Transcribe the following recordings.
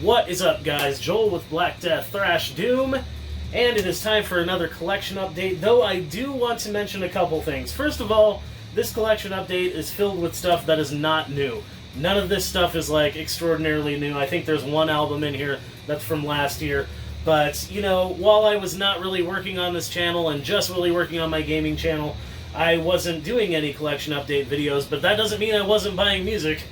What is up, guys? Joel with Black.Death.Thrash.Doom, and it is time for another collection update, though I do want to mention a couple things. First of all, this collection update is filled with stuff that is not new. None of this stuff is, like, extraordinarily new. I think there's one album in here that's from last year. But, you know, while I was not really working on this channel and just really working on my gaming channel, I wasn't doing any collection update videos, but that doesn't mean I wasn't buying music.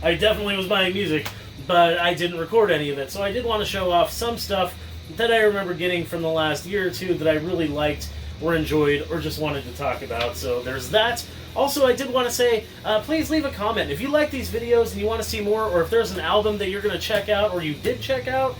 I definitely was buying music, but I didn't record any of it. So I did want to show off some stuff that I remember getting from the last year or two that I really liked or enjoyed or just wanted to talk about. So there's that. Also, I did want to say, please leave a comment. If you like these videos and you want to see more, or if there's an album that you're going to check out or you did check out,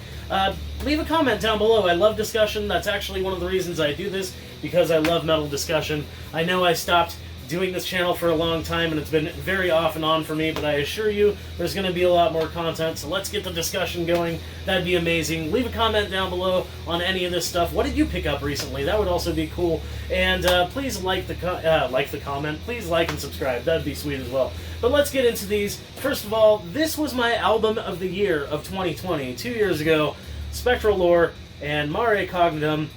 leave a comment down below. I love discussion. That's actually one of the reasons I do this, because I love metal discussion. I know I stopped doing this channel for a long time, and it's been very off and on for me, but I assure you there's going to be a lot more content, so let's get the discussion going. That'd be amazing. Leave a comment down below on any of this stuff. What did you pick up recently? That would also be cool. And please like the comment. Please like and subscribe. That'd be sweet as well. But let's get into these. First of all, this was my album of the year of 2020. 2 years ago, Spectral Lore and Mare Cognum,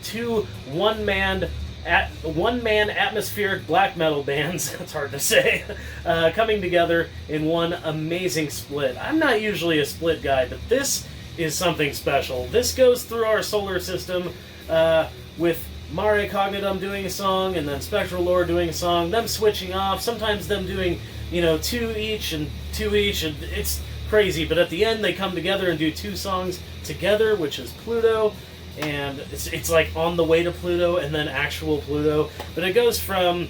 two one-man atmospheric black metal bands, that's hard to say, coming together in one amazing split. I'm not usually a split guy, but this is something special. This goes through our solar system with Mare Cognum doing a song, and then Spectral Lore doing a song, them switching off, sometimes them doing, you know, two each, and it's crazy, but at the end they come together and do two songs together, which is Pluto, and it's like On the Way to Pluto and then Actual Pluto, but it goes from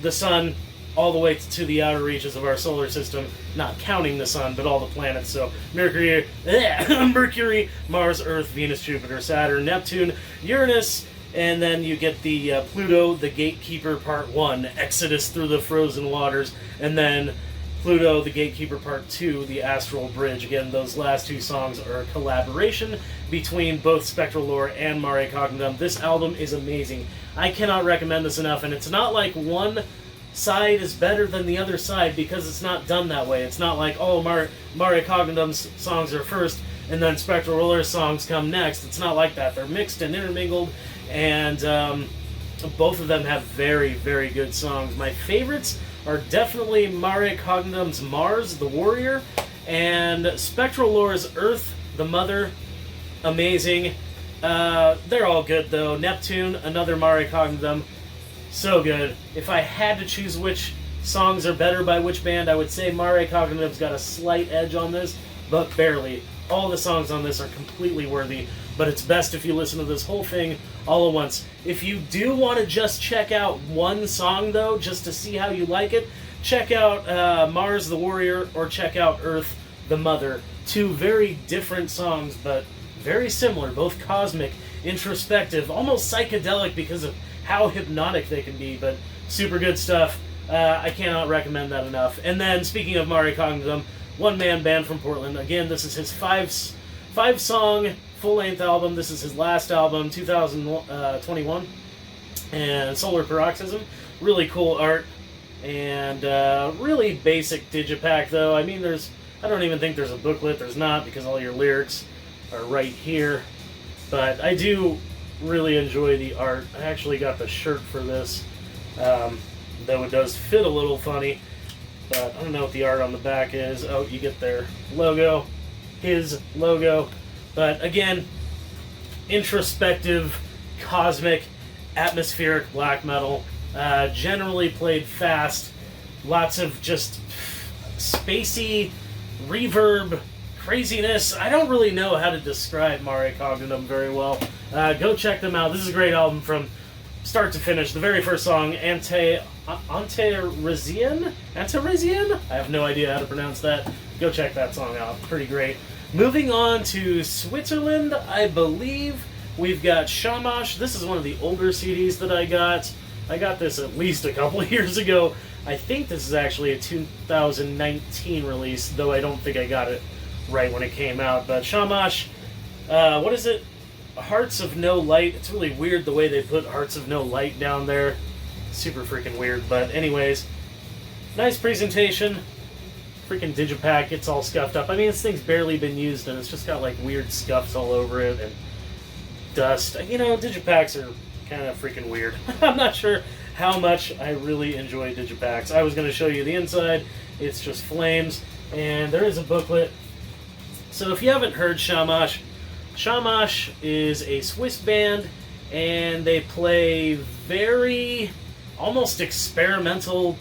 the sun all the way to the outer reaches of our solar system, not counting the sun, but all the planets. So Mercury, Mars, Earth, Venus, Jupiter, Saturn, Neptune, Uranus, and then you get the Pluto, the Gatekeeper Part 1, Exodus through the Frozen Waters, and then Pluto, the Gatekeeper Part 2, the Astral Bridge. Again, those last two songs are a collaboration between both Spectral Lore and Mare Cognum. This album is amazing. I cannot recommend this enough, and it's not like one side is better than the other side, because it's not done that way. It's not like, oh, Mare Cognum's songs are first, and then Spectral Lore's songs come next. It's not like that. They're mixed and intermingled, and both of them have very, very good songs. My favorites are definitely Mare Cognum's Mars, the Warrior, and Spectral Lore's Earth, the Mother. Amazing. They're all good, though. Neptune, another Mare Cognum. So good. If I had to choose which songs are better by which band, I would say Mare Cognum's got a slight edge on this, but barely. All the songs on this are completely worthy, but it's best if you listen to this whole thing all at once. If you do want to just check out one song, though, just to see how you like it, check out Mars the Warrior or check out Earth the Mother. Two very different songs, but very similar, both cosmic, introspective, almost psychedelic because of how hypnotic they can be, but super good stuff. I cannot recommend that enough. And then, speaking of Mare Cognum, one-man band from Portland. Again, this is his five-song full-length album. This is his last album, 2021, and Solar Paroxysm. Really cool art, and really basic digipack, though. I mean, I don't even think there's a booklet. There's not, because all your lyrics are right here. But I do really enjoy the art. I actually got the shirt for this, though it does fit a little funny. But I don't know what the art on the back is. Oh, you get their logo, his logo. But again, introspective, cosmic, atmospheric black metal. Generally played fast. Lots of just spacey reverb craziness. I don't really know how to describe Mare Cognum very well. Go check them out. This is a great album from start to finish. The very first song, Anteresian? I have no idea how to pronounce that. Go check that song out. Pretty great. Moving on to Switzerland, I believe we've got Shamash. This is one of the older CDs that I got. I got this at least a couple of years ago. I think this is actually a 2019 release, though I don't think I got it right when it came out. But Shamash, what is it? Hearts of No Light. It's really weird the way they put Hearts of No Light down there. Super freaking weird. But anyways, nice presentation. freaking digipack gets all scuffed up. I mean, this thing's barely been used, and it's just got like weird scuffs all over it and dust. You know, digipacks are kind of freaking weird. I'm not sure how much I really enjoy digipacks. I was going to show you the inside. It's just flames, and there is a booklet. So if you haven't heard Shamash, Shamash is a Swiss band, and they play very almost experimental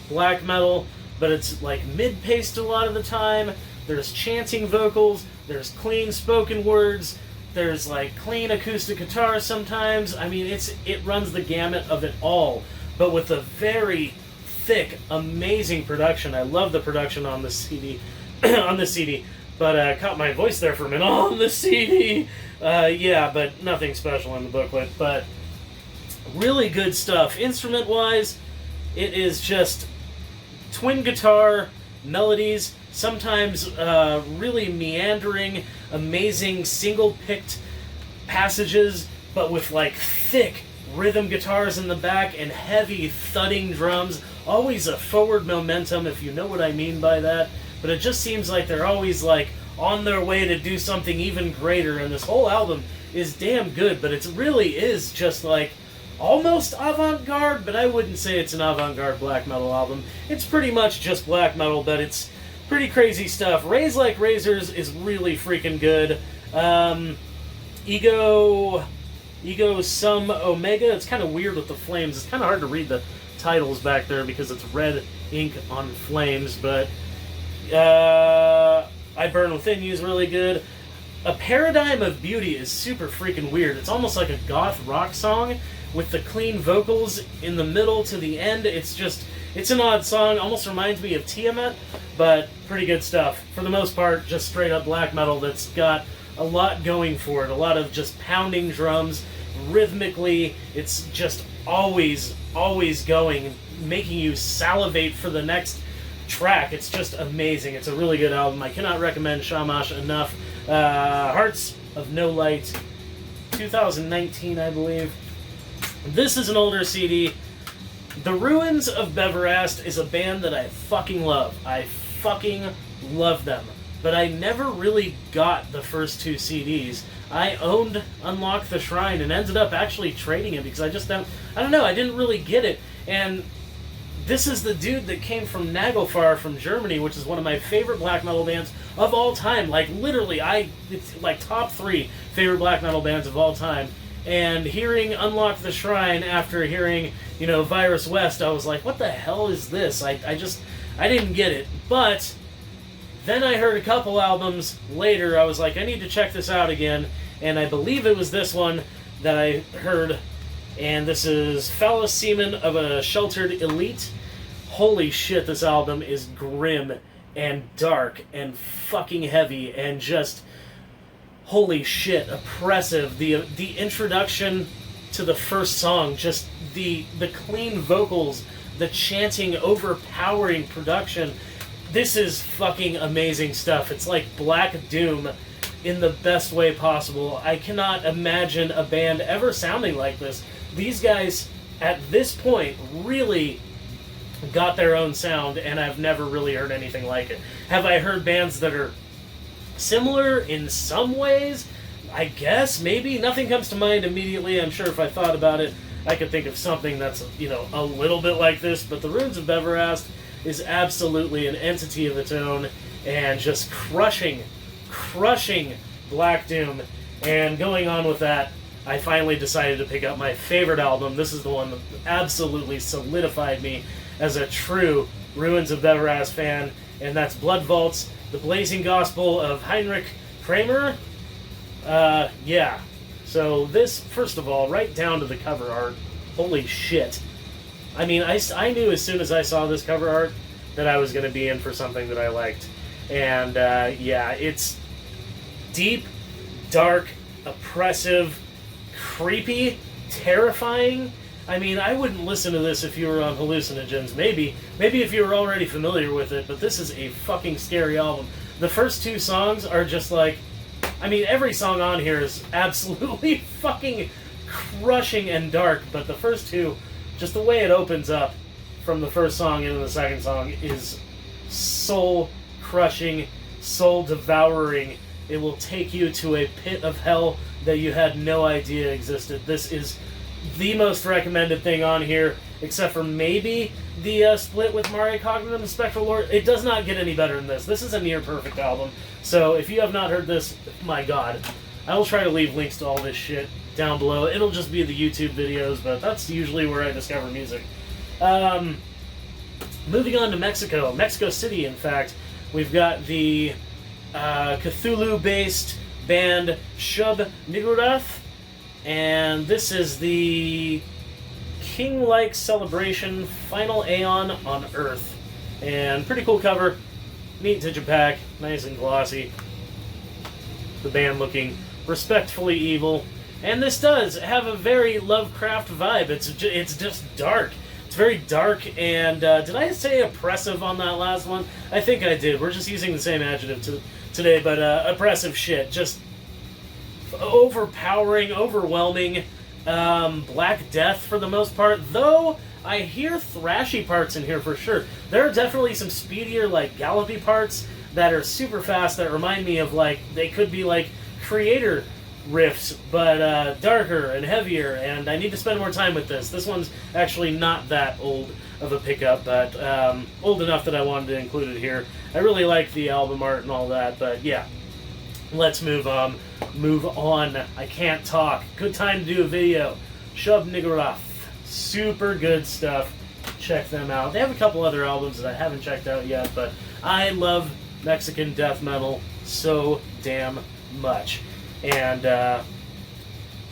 black metal, but it's like mid-paced a lot of the time. There's chanting vocals, there's clean spoken words, there's like clean acoustic guitar sometimes. I mean, it runs the gamut of it all, but with a very thick, amazing production. I love the production on this CD, on this CD. But caught my voice there for a minute. On the CD, yeah, but nothing special in the booklet. But really good stuff. Instrument-wise, it is just twin guitar melodies. Sometimes really meandering, amazing single-picked passages, but with like thick rhythm guitars in the back and heavy thudding drums. Always a forward momentum, if you know what I mean by that. But it just seems like they're always like on their way to do something even greater. And this whole album is damn good, but it really is just like almost avant-garde, but I wouldn't say it's an avant-garde black metal album. It's pretty much just black metal, but it's pretty crazy stuff. Raise Like Razors is really freaking good. Ego Sum Omega, it's kind of weird with the flames. It's kind of hard to read the titles back there because it's red ink on flames, but I Burn Within You is really good. A Paradigm of Beauty is super freaking weird. It's almost like a goth rock song with the clean vocals in the middle to the end. It's an odd song. Almost reminds me of Tiamat, but pretty good stuff. For the most part, just straight up black metal that's got a lot going for it. A lot of just pounding drums. Rhythmically, it's just always going, making you salivate for the next track. It's just amazing. It's a really good album. I cannot recommend Shamash enough. Hearts of No Light, 2019, I believe. This is an older CD. The Ruins of Beverast is a band that I fucking love. I fucking love them. But I never really got the first two CDs. I owned Unlock the Shrine and ended up actually trading it because I don't know, I didn't really get it. And this is the dude that came from Nagelfar from Germany, which is one of my favorite black metal bands of all time. Like, literally, it's like top 3 favorite black metal bands of all time. And hearing Unlock the Shrine after hearing, Virus West, I was like, what the hell is this? I didn't get it. But then I heard a couple albums later. I was like, I need to check this out again. And I believe it was this one that I heard. And this is Phallus Semen of a Sheltered Elite. Holy shit, this album is grim and dark and fucking heavy and just, holy shit, oppressive. The introduction to the first song, just the clean vocals, the chanting, overpowering production. This is fucking amazing stuff. It's like Black Doom in the best way possible. I cannot imagine a band ever sounding like this. These guys, at this point, really got their own sound, and I've never really heard anything like it. Have I heard bands that are similar in some ways? I guess, maybe. Nothing comes to mind immediately. I'm sure if I thought about it, I could think of something that's, a little bit like this, but the Ruins of Beverast is absolutely an entity of its own, and just crushing Black Doom. And going on with that, I finally decided to pick up my favorite album. This is the one that absolutely solidified me as a true Ruins of Beverast fan, and that's Blood Vaults, the Blazing Gospel of Heinrich Kramer. Yeah. So this, first of all, right down to the cover art, holy shit. I mean, I knew as soon as I saw this cover art that I was going to be in for something that I liked. And, yeah, it's deep, dark, oppressive, creepy, terrifying. I mean, I wouldn't listen to this if you were on hallucinogens. Maybe if you were already familiar with it, but this is a fucking scary album. The first 2 songs are just like, I mean, every song on here is absolutely fucking crushing and dark, but the first 2, just the way it opens up from the first song into the second song is soul-crushing, soul-devouring. It will take you to a pit of hell that you had no idea existed. This is the most recommended thing on here, except for maybe the split with Mario Cognum and Spectral Lord. It does not get any better than this. This is a near-perfect album. So if you have not heard this, my god. I will try to leave links to all this shit down below. It'll just be the YouTube videos, but that's usually where I discover music. Moving on to Mexico. Mexico City, in fact. We've got the Cthulhu-based band Shub Niggurath, and this is the king-like celebration Final Aeon on Earth. And pretty cool cover, neat digipack, nice and glossy. The band looking respectfully evil, and this does have a very Lovecraft vibe. It's just dark. It's very dark, and did I say oppressive on that last one? I think I did. We're just using the same adjective today, but oppressive shit. Just overpowering, overwhelming, Black Death for the most part, though I hear thrashy parts in here for sure. There are definitely some speedier, like, gallopy parts that are super fast that remind me of, like, they could be, like, Creator riffs, but darker and heavier, and I need to spend more time with this. This one's actually not that old of a pickup, but old enough that I wanted to include it here. I really like the album art and all that, but yeah. Let's move on. I can't talk. Good time to do a video. Shub Niggurath. Super good stuff. Check them out. They have a couple other albums that I haven't checked out yet, but I love Mexican death metal so damn much. And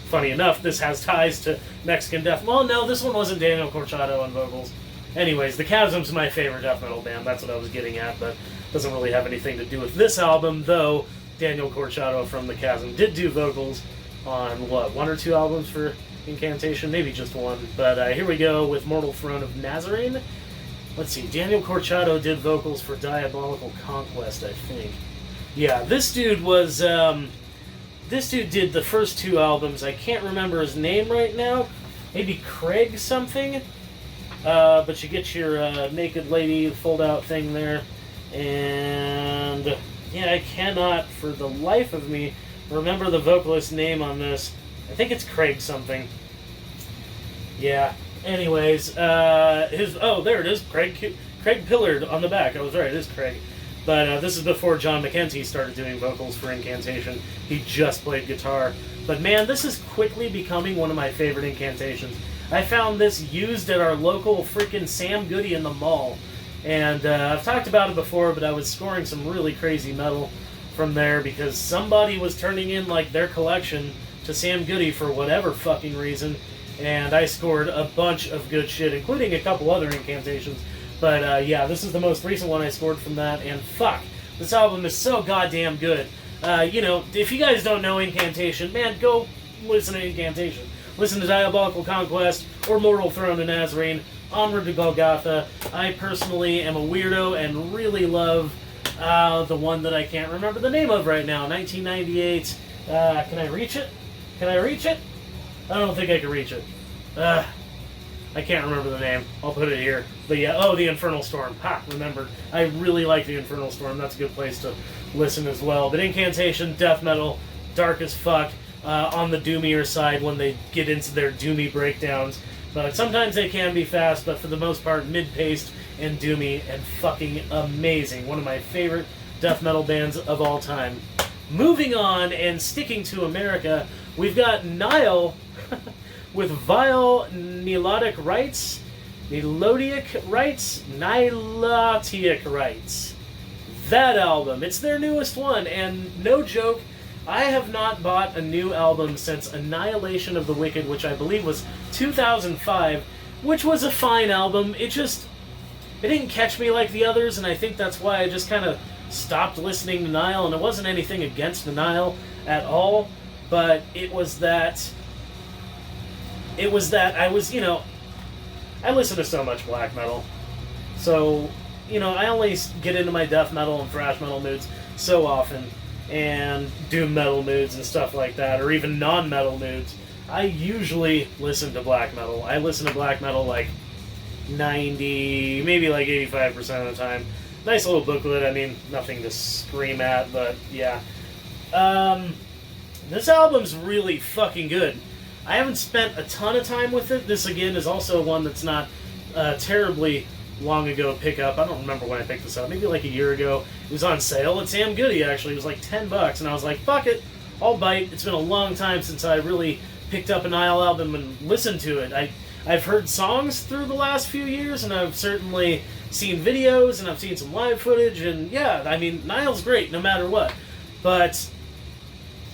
funny enough, this has ties to Mexican death. Well, no, this one wasn't Daniel Corchado on vocals. Anyways, the Chasm's my favorite death metal band. That's what I was getting at, but doesn't really have anything to do with this album, though. Daniel Corchado from the Chasm did do vocals on, what, 1 or 2 albums for Incantation? Maybe just one. But here we go with Mortal Throne of Nazarene. Let's see, Daniel Corchado did vocals for Diabolical Conquest, I think. Yeah, this dude was, this dude did the first 2 albums. I can't remember his name right now. Maybe Craig something? But you get your naked lady fold-out thing there. And yeah, I cannot, for the life of me, remember the vocalist's name on this. I think it's Craig something. Yeah. Anyways, oh, there it is. Craig Pillard on the back. I was right, it is Craig. But this is before John McEntee started doing vocals for Incantation. He just played guitar. But man, this is quickly becoming one of my favorite Incantations. I found this used at our local freaking Sam Goody in the mall. And I've talked about it before, but I was scoring some really crazy metal from there because somebody was turning in, like, their collection to Sam Goody for whatever fucking reason. And I scored a bunch of good shit, including a couple other Incantations. But yeah, this is the most recent one I scored from that, and fuck, this album is so goddamn good. You know, if you guys don't know Incantation, man, go listen to Incantation. Listen to Diabolical Conquest or Mortal Throne of Nazarene. Onward to Golgotha. I personally am a weirdo and really love the one that I can't remember the name of right now. 1998. Can I reach it? Can I reach it? I don't think I can reach it. I can't remember the name. I'll put it here. But yeah, oh, the Infernal Storm. Ha, remembered. I really like the Infernal Storm. That's a good place to listen as well. But Incantation, death metal, dark as fuck, on the doomier side when they get into their doomy breakdowns. But sometimes they can be fast, but for the most part, mid-paced and doomy and fucking amazing. One of my favorite death metal bands of all time. Moving on and sticking to America, we've got Nile with Vile Nilotic Rites. Nilotic Rites? Nilotic Rites. That album. It's their newest one, and no joke, I have not bought a new album since Annihilation of the Wicked, which I believe was 2005, which was a fine album. It didn't catch me like the others, and I think that's why I just kind of stopped listening to Nile, and it wasn't anything against the Nile at all, but I listen to so much black metal, so, you know, I only get into my death metal and thrash metal moods so often, and doom metal moods and stuff like that, or even non-metal moods. I usually listen to black metal. I listen to black metal like 90, maybe like 85% of the time. Nice little booklet. I mean, nothing to scream at, but yeah. This album's really fucking good. I haven't spent a ton of time with it. This, again, is also one that's not terribly long ago pickup. I don't remember when I picked this up. Maybe like a year ago. It was on sale at Sam Goody, actually. It was like $10, and I was like, fuck it, I'll bite. It's been a long time since I really picked up a Nile album and listened to it. I've heard songs through the last few years, and I've certainly seen videos, and I've seen some live footage, and yeah, I mean, Nile's great no matter what. But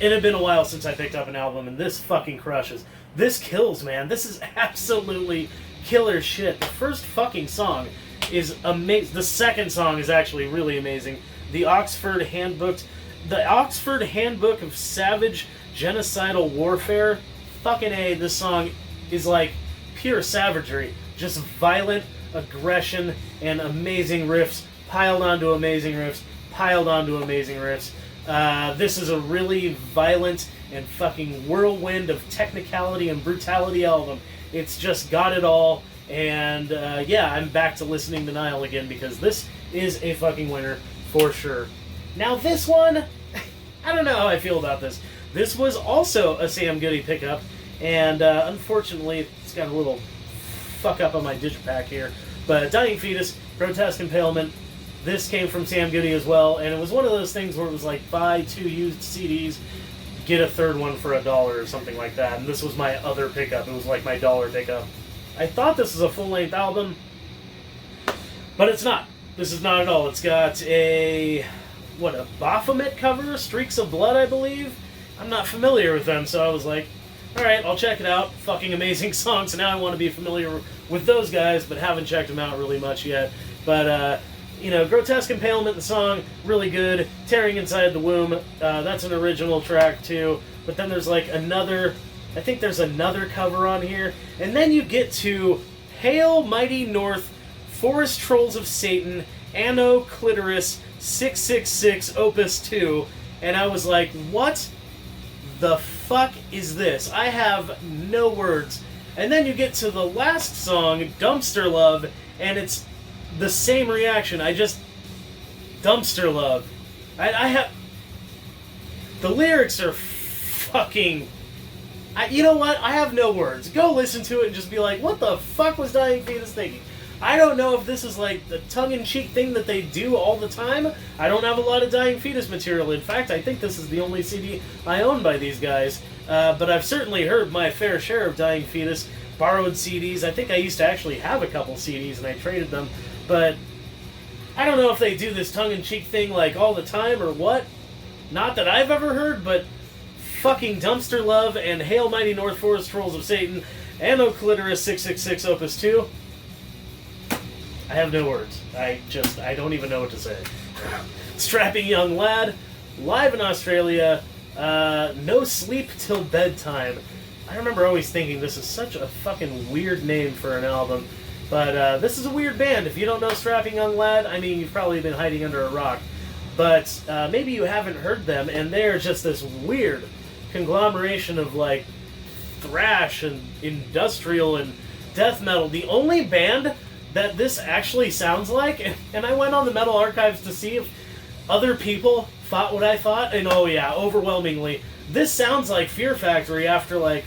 it had been a while since I picked up an album, and this fucking crushes. This kills, man. This is absolutely killer shit. The first fucking song is amazing. The second song is actually really amazing. The Oxford Handbook of Savage Genocidal Warfare. Fucking A, this song is like pure savagery. Just violent aggression and amazing riffs, piled onto amazing riffs, piled onto amazing riffs. This is a really violent and fucking whirlwind of technicality and brutality album. It's just got it all, and yeah, I'm back to listening to Nile again because this is a fucking winner for sure. Now this one, I don't know how I feel about this. This was also a Sam Goody pickup, and unfortunately, it's got a little fuck up on my digipack here. But Dying Fetus, Grotesque Impalement, this came from Sam Goody as well, and it was one of those things where it was like, buy 2 used CDs, get a third one for $1 or something like that, and this was my other pickup. It was like my dollar pickup. I thought this was a full-length album, but it's not. This is not at all. It's got a Baphomet cover, Streaks of Blood, I believe. I'm not familiar with them, so I was like, alright, I'll check it out. Fucking amazing song, so now I want to be familiar with those guys, but haven't checked them out really much yet. But, you know, Grotesque Impalement, the song, really good. Tearing Inside the Womb, that's an original track too. But then there's like another, I think there's another cover on here. And then you get to Hail Mighty North, Forest Trolls of Satan, Anno Clitoris 666 Opus 2. And I was like, what the fuck is this? I have no words. And then you get to the last song, Dumpster Love, and it's the same reaction. Dumpster Love. I have... The lyrics are fucking... you know what? I have no words. Go listen to it and just be like, what the fuck was Dying Fetus thinking? I don't know if this is like the tongue-in-cheek thing that they do all the time. I don't have a lot of Dying Fetus material. In fact, I think this is the only CD I own by these guys. But I've certainly heard my fair share of Dying Fetus, borrowed CDs. I think I used to actually have a couple CDs and I traded them. But I don't know if they do this tongue-in-cheek thing like all the time or what. Not that I've ever heard, but fucking Dumpster Love and Hail Mighty North, Forest Trolls of Satan, Anno Clitoris 666 Opus 2. I have no words. I don't even know what to say. Strapping Young Lad, live in Australia, No Sleep Till Bedtime. I remember always thinking this is such a fucking weird name for an album. But this is a weird band. If you don't know Strapping Young Lad, I mean, you've probably been hiding under a rock. But maybe you haven't heard them, and they're just this weird conglomeration of, like, thrash and industrial and death metal. The only band that this actually sounds like, and I went on the Metal Archives to see if other people thought what I thought, and oh yeah, overwhelmingly, this sounds like Fear Factory after, like,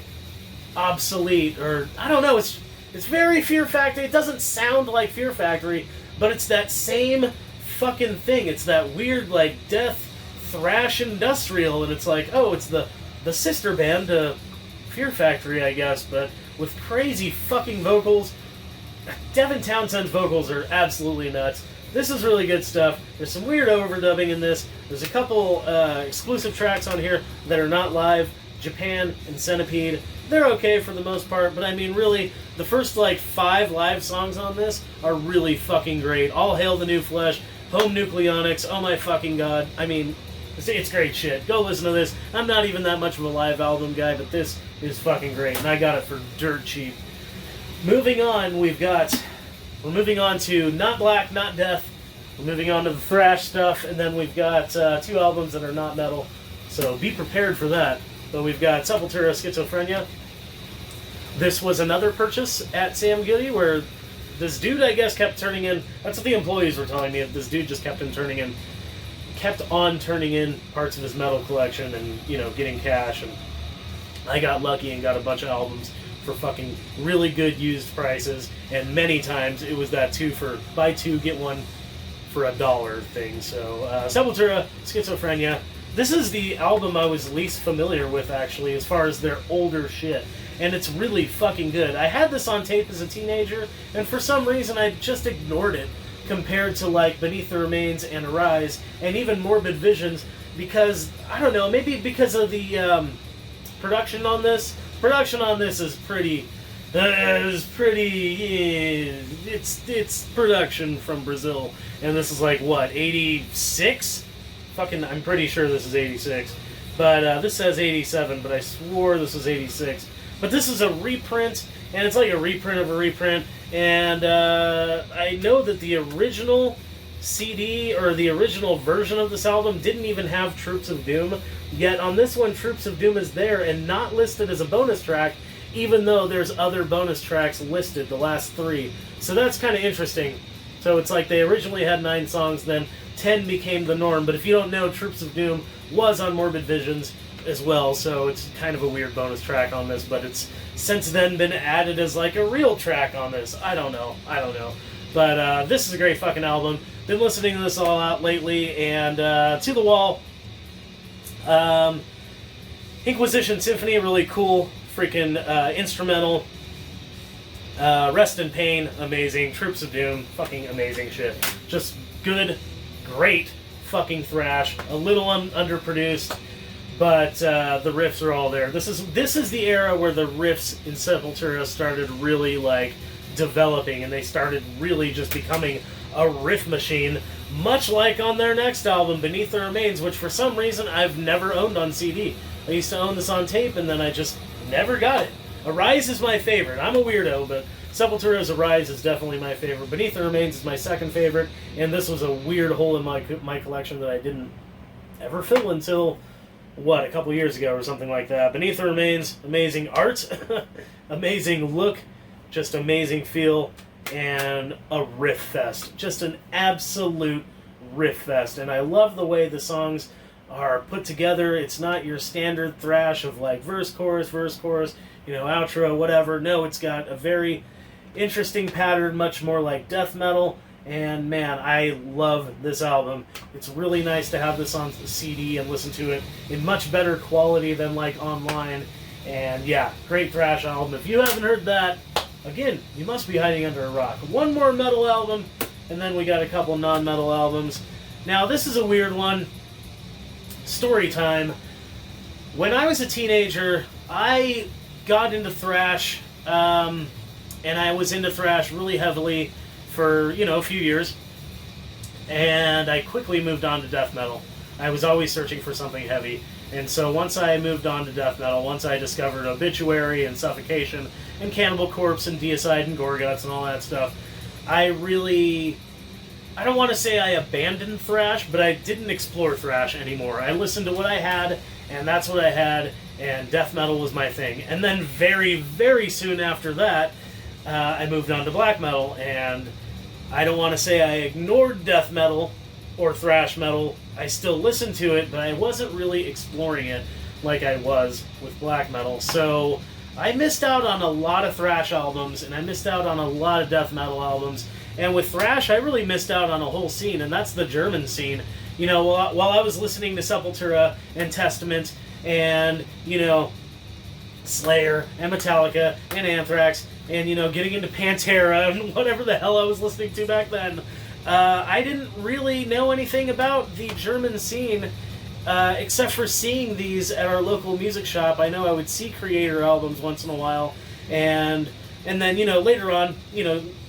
Obsolete, or, I don't know, it's very Fear Factory. It doesn't sound like Fear Factory, but it's that same fucking thing. It's that weird, like, death, thrash, industrial, and it's like, oh, it's the sister band to Fear Factory, I guess, but with crazy fucking vocals. Devin Townsend's vocals are absolutely nuts. This is really good stuff. There's some weird overdubbing in this. There's a couple exclusive tracks on here that are not live. Japan and Centipede. They're okay for the most part, but I mean, really, the first, like, 5 live songs on this are really fucking great. All Hail the New Flesh, Home Nucleonics, oh my fucking god. I mean, it's great shit. Go listen to this. I'm not even that much of a live album guy, but this is fucking great, and I got it for dirt cheap. Moving on, we're moving on to Not Black, Not Death. We're moving on to the thrash stuff, and then we've got 2 albums that are not metal, so be prepared for that. But we've got Sepultura, Schizophrenia. This was another purchase at Sam Goody, where this dude, I guess, kept turning in. That's what the employees were telling me. This dude just kept on turning in parts of his metal collection, and getting cash. And I got lucky and got a bunch of albums for fucking really good used prices. And many times it was that buy two get one for $1 thing. So Sepultura, Schizophrenia. This is the album I was least familiar with, actually, as far as their older shit. And it's really fucking good. I had this on tape as a teenager, and for some reason I just ignored it compared to, like, Beneath the Remains and Arise, and even Morbid Visions, because, I don't know, maybe because of the production on this. Production on this is pretty... It's production from Brazil, and this is like, what, 86? Fucking, I'm pretty sure this is 86. But this says 87, but I swore this was 86. But this is a reprint, and it's like a reprint of a reprint. And I know that the original CD, or the original version of this album, didn't even have Troops of Doom. Yet on this one, Troops of Doom is there and not listed as a bonus track, even though there's other bonus tracks listed, the last 3. So that's kind of interesting. So it's like they originally had 9 songs, then 10 became the norm. But if you don't know, Troops of Doom was on Morbid Visions as well, so it's kind of a weird bonus track on this, but it's since then been added as like a real track on this. I don't know. But this is a great fucking album. Been listening to this all out lately, and To the Wall. Inquisition Symphony, really cool freaking instrumental. Rest in Pain, amazing. Troops of Doom, fucking amazing shit. Just good, great fucking thrash. A little underproduced, but the riffs are all there. This is the era where the riffs in Sepultura started really like developing, and they started really just becoming a riff machine, much like on their next album, Beneath the Remains, which for some reason I've never owned on CD. I used to own this on tape, and then I just never got it. Arise is my favorite. I'm a weirdo, but Sepultura's Arise is definitely my favorite. Beneath the Remains is my second favorite, and this was a weird hole in my collection that I didn't ever fill until, a couple years ago or something like that. Beneath the Remains, amazing art, amazing look, just amazing feel, and a riff fest. Just an absolute riff fest. And I love the way the songs are put together. It's not your standard thrash of like verse, chorus, outro, whatever. No, it's got a very interesting pattern, much more like death metal. And man, I love this album. It's really nice to have this on CD and listen to it in much better quality than like online. And yeah, great thrash album. If you haven't heard that, again, you must be hiding under a rock. One more metal album, and then we got a couple non-metal albums. Now, this is a weird one. Story time. When I was a teenager, I got into thrash, and I was into thrash really heavily for, a few years, and I quickly moved on to death metal. I was always searching for something heavy, and so once I moved on to death metal, once I discovered Obituary and Suffocation and Cannibal Corpse and Deicide and Gorguts and all that stuff, I don't want to say I abandoned thrash, but I didn't explore thrash anymore. I listened to what I had, and that's what I had, and death metal was my thing. And then very, very soon after that, I moved on to black metal, and I don't want to say I ignored death metal or thrash metal. I still listened to it, but I wasn't really exploring it like I was with black metal. So I missed out on a lot of thrash albums, and I missed out on a lot of death metal albums. And with thrash, I really missed out on a whole scene, and that's the German scene. While I was listening to Sepultura and Testament and, Slayer and Metallica and Anthrax and, getting into Pantera and whatever the hell I was listening to back then, I didn't really know anything about the German scene, except for seeing these at our local music shop. I know I would see Creator albums once in a while, and then, later on,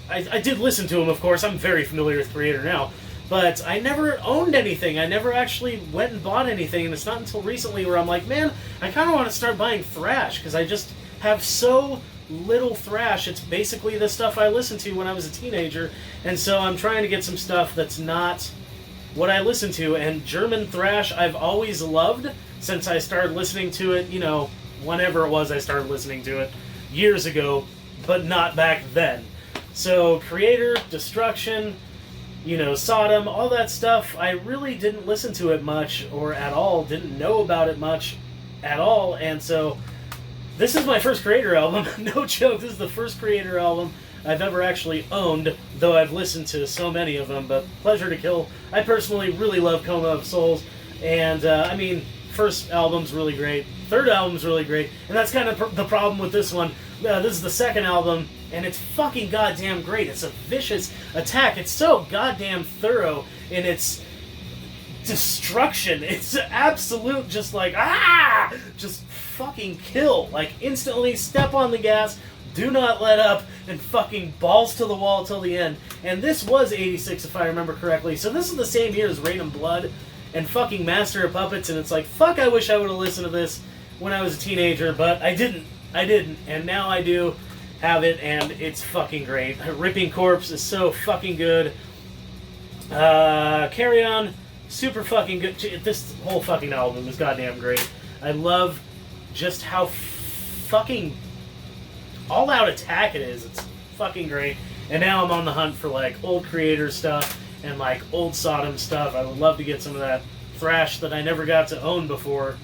I did listen to them, of course. I'm very familiar with Creator now. But I never owned anything. I never actually went and bought anything. And it's not until recently where I'm like, man, I kind of want to start buying thrash. Because I just have so little thrash. It's basically the stuff I listened to when I was a teenager. And so I'm trying to get some stuff that's not what I listen to. And German thrash I've always loved since I started listening to it, whenever it was I started listening to it. Years ago, but not back then. So Creator, Destruction, you know, Sodom, all that stuff, I really didn't listen to it much or at all, didn't know about it much at all, and so this is my first Creator album. No joke, this is the first Creator album I've ever actually owned, though I've listened to so many of them, but Pleasure to Kill, I personally really love Coma of Souls, and I mean, first album's really great, third album's really great, and that's kind of the problem with this one. This is the second album, and it's fucking goddamn great. It's a vicious attack. It's so goddamn thorough in its destruction. It's absolute just like, just fucking kill. Like, instantly step on the gas, do not let up, and fucking balls to the wall till the end. And this was 86, if I remember correctly, so this is the same year as Rain and Blood and fucking Master of Puppets, and it's like, fuck, I wish I would have listened to this when I was a teenager, but I didn't, and now I do have it, and it's fucking great. Ripping Corpse is so fucking good. Carry On, super fucking good. This whole fucking album is goddamn great. I love just how fucking all-out attack it is. It's fucking great. And now I'm on the hunt for, like, old Creator stuff and, like, old Sodom stuff. I would love to get some of that thrash that I never got to own before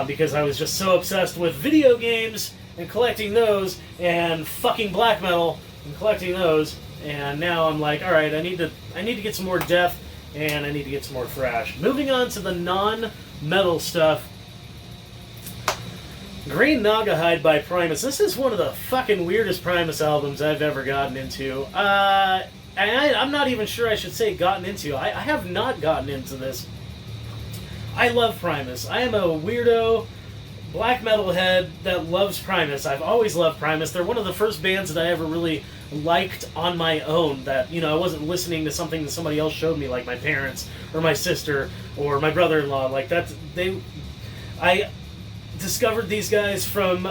because I was just so obsessed with video games and collecting those, and fucking black metal and collecting those, and now I'm like, alright, I need to get some more death, and I need to get some more thrash. Moving on to the non-metal stuff. Green Nagahide by Primus. This is one of the fucking weirdest Primus albums I've ever gotten into. I'm not even sure I should say gotten into. I have not gotten into this. I love Primus. I am a weirdo black metal head that loves Primus. I've always loved Primus. They're one of the first bands that I ever really liked on my own, that, you know, I wasn't listening to something that somebody else showed me, like my parents or my sister or my brother-in-law. Like, that's, I discovered these guys from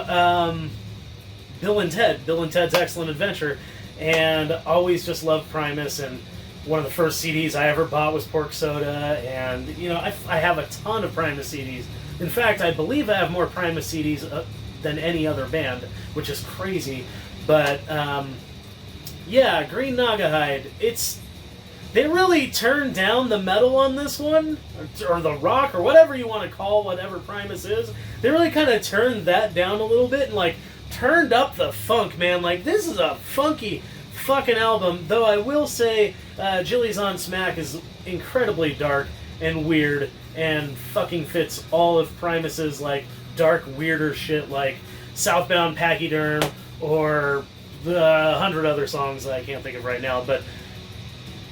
Bill and Ted's Excellent Adventure, and always just loved Primus, and one of the first CDs I ever bought was Pork Soda, and, you know, I have a ton of Primus CDs. In fact, I believe I have more Primus CDs than any other band, which is crazy. But, yeah, Green Nagahide, they really turned down the metal on this one, or the rock, or whatever you want to call whatever Primus is. They really kind of turned that down a little bit, and, like, turned up the funk, man. Like, this is a funky fucking album, though I will say Jilly's on Smack is incredibly dark and weird, and fucking fits all of Primus's, like, dark, weirder shit, like Southbound Pachyderm, or the 100 other songs that I can't think of right now, but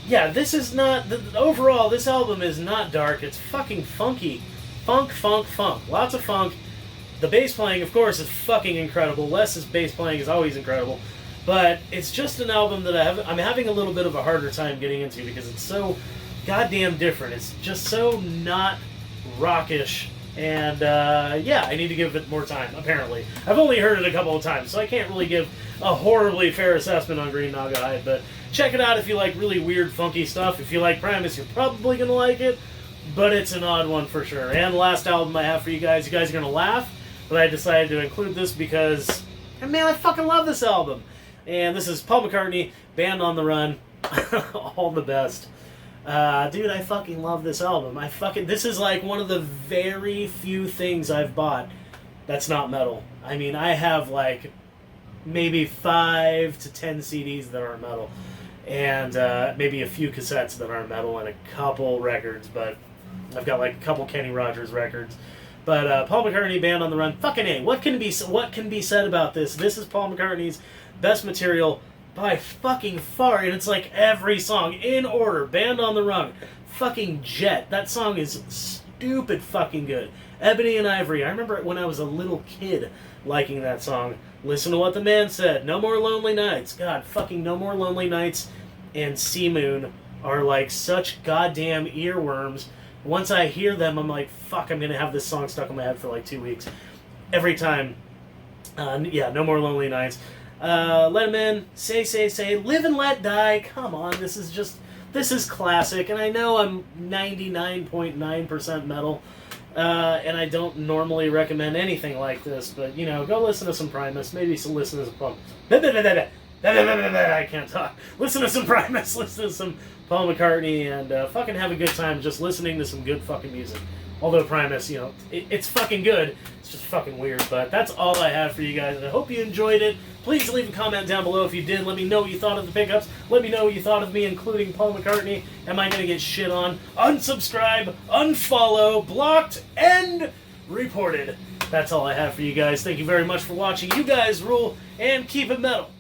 yeah, this is not, overall, this album is not dark, it's fucking funky. Funk. Lots of funk. The bass playing, of course, is fucking incredible. Les's bass playing is always incredible. But it's just an album that I'm having a little bit of a harder time getting into because it's so goddamn different. It's just so not rockish. And, yeah, I need to give it more time, apparently. I've only heard it a couple of times, so I can't really give a horribly fair assessment on Green Nagahide. But check it out if you like really weird, funky stuff. If you like Primus, you're probably going to like it. But it's an odd one for sure. And the last album I have for you guys are going to laugh. But I decided to include this because, man, I fucking love this album. And this is Paul McCartney, Band on the Run. All the best. Dude, I fucking love this album. This is like one of the very few things I've bought that's not metal. I mean, I have like maybe 5 to 10 CDs that aren't metal. And maybe a few cassettes that aren't metal and a couple records, but I've got like a couple Kenny Rogers records. But Paul McCartney, Band on the Run, fucking A. What can be said about this? This is Paul McCartney's best material by fucking far, and it's like every song in order. Band on the Run, fucking Jet. That song is stupid fucking good. Ebony and Ivory. I remember when I was a little kid liking that song. Listen to What the Man Said. No More Lonely Nights. God, fucking No More Lonely Nights and Sea Moon are like such goddamn earworms. Once I hear them, I'm like, fuck, I'm gonna have this song stuck in my head for like 2 weeks. Every time. Yeah, No More Lonely Nights. Let 'Em In, Say, Live and Let Die. Come on, this is classic, and I know I'm 99.9% metal, and I don't normally recommend anything like this, but, you know, go listen to some Primus, maybe listen to some I can't talk. Listen to some Primus, listen to some Paul McCartney, and fucking have a good time just listening to some good fucking music. Although Primus, you know, it's fucking good. It's just fucking weird. But that's all I have for you guys. I hope you enjoyed it. Please leave a comment down below if you did. Let me know what you thought of the pickups. Let me know what you thought of me, including Paul McCartney. Am I going to get shit on? Unsubscribe, unfollow, blocked, and reported. That's all I have for you guys. Thank you very much for watching. You guys rule, and keep it metal.